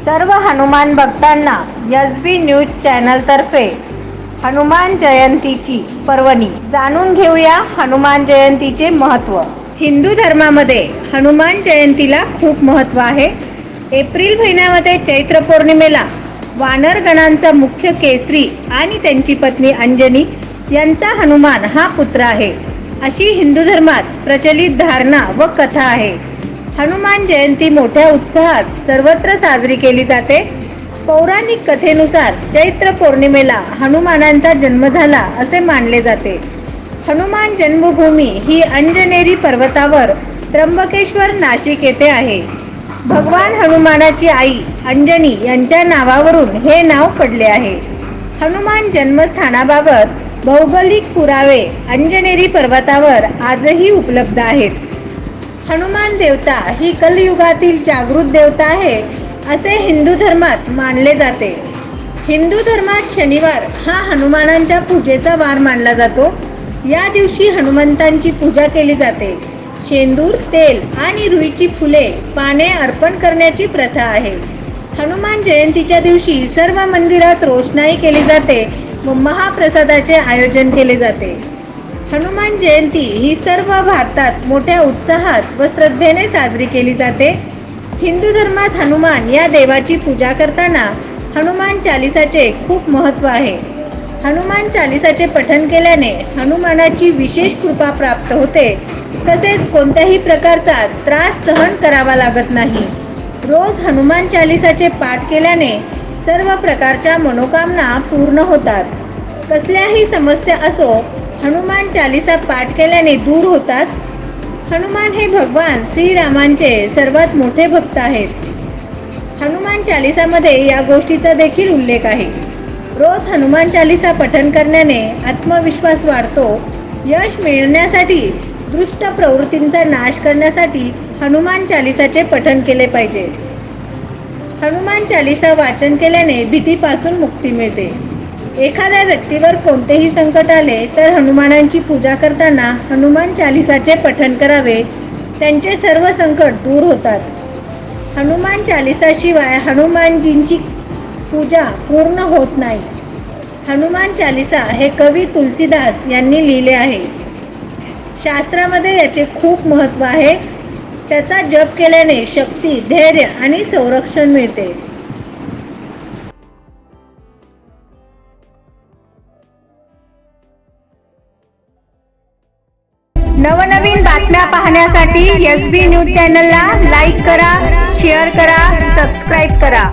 सर्व हनुमान भक्तांना SB news चॅनलतर्फे Hanuman जयंतीची पर्वणी जाणून घेऊया। हनुमान जयंतीचे महत्त्व। हिंदू धर्मामध्ये हनुमान जयंतीला खूप महत्त्व आहे। एप्रिल महिन्यामध्ये चैत्र पौर्णिमेला वानरगणांचा मुख्य केसरी आणि त्यांची पत्नी अंजनी यांचा हनुमान हा पुत्र आहे, अशी हिंदू धर्मात प्रचलित धारणा व कथा आहे। हनुमान जयंती मोठ्या उत्साहात सर्वत्र साजरी केली जाते। पौराणिक कथेनुसार चैत्र पौर्णिमेला हनुमानांचा जन्म झाला असे मानले जाते। हनुमान जन्मभूमी ही अंजनेरी पर्वतावर त्र्यंबकेश्वर नाशिक येथे आहे। भगवान हनुमानाची आई अंजनी यांच्या नावावरून हे नाव पडले आहे। हनुमान जन्मस्थानाबाबत भौगोलिक पुरावे अंजनेरी पर्वतावर आजही उपलब्ध आहेत। हनुमान देवता ही कलियुगातील जागृत देवता आहे असे हिंदू धर्मात मानले जाते। हिंदू धर्मात शनिवार हा हनुमानांच्या पूजेचा वार मानला जातो। या दिवशी हनुमंतांची पूजा केली जाते। शेंदूर, तेल आणि रुईची फुले, पाने अर्पण करण्याची प्रथा आहे। हनुमान जयंतीच्या दिवशी सर्व मंदिरात रोषणाई केली जाते व महाप्रसादाचे आयोजन केले जाते। हनुमान जयंती ही सर्व भारतात मोठ्या उत्साहात व श्रद्धेने साजरी केली जाते। हिंदू धर्मात हनुमान या देवाची पूजा करताना हनुमान चालीसाचे खूप महत्त्व आहे। हनुमान चालीसाचे पठण केल्याने हनुमानाची विशेष कृपा प्राप्त होते, तसेच कोणत्याही प्रकारचा त्रास सहन करावा लागत नाही। रोज हनुमान चालीसाचे पाठ केल्याने सर्व प्रकारच्या मनोकामना पूर्ण होतात। कसल्याही समस्या असो, हनुमान चालीसा पाठ केल्याने दूर होतात। हनुमान हे भगवान श्रीरामांचे सर्वात मोठे भक्त आहेत। हनुमान चालीसामध्ये या गोष्टीचा देखील उल्लेख आहे। रोज हनुमान चालीसा पठण करण्याने आत्मविश्वास वाढतो। यश मिळवण्यासाठी, दुष्ट प्रवृत्तींचा नाश करण्यासाठी हनुमान चालीसाचे पठण केले पाहिजे। हनुमान चालीसा वाचन केल्याने भीतीपासून मुक्ती मिळते। एखाद्या व्यक्तीवर कोणतेही संकट आले तर हनुमानांची पूजा करताना हनुमान चालीसाचे पठण करावे, त्यांचे सर्व संकट दूर होतात। हनुमान चालीसाशिवाय हनुमानजींची पूजा पूर्ण होत नाही। हनुमान चालीसा हे कवी तुलसीदास यांनी लिहिले आहे। शास्त्रामध्ये याचे खूप महत्त्व आहे। त्याचा जप केल्याने शक्ती, धैर्य आणि संरक्षण मिळते। नवनवीन बातम्या पाहण्यासाठी एसबी न्यूज चॅनलला लाईक करा, शेअर करा, सबस्क्राईब करा।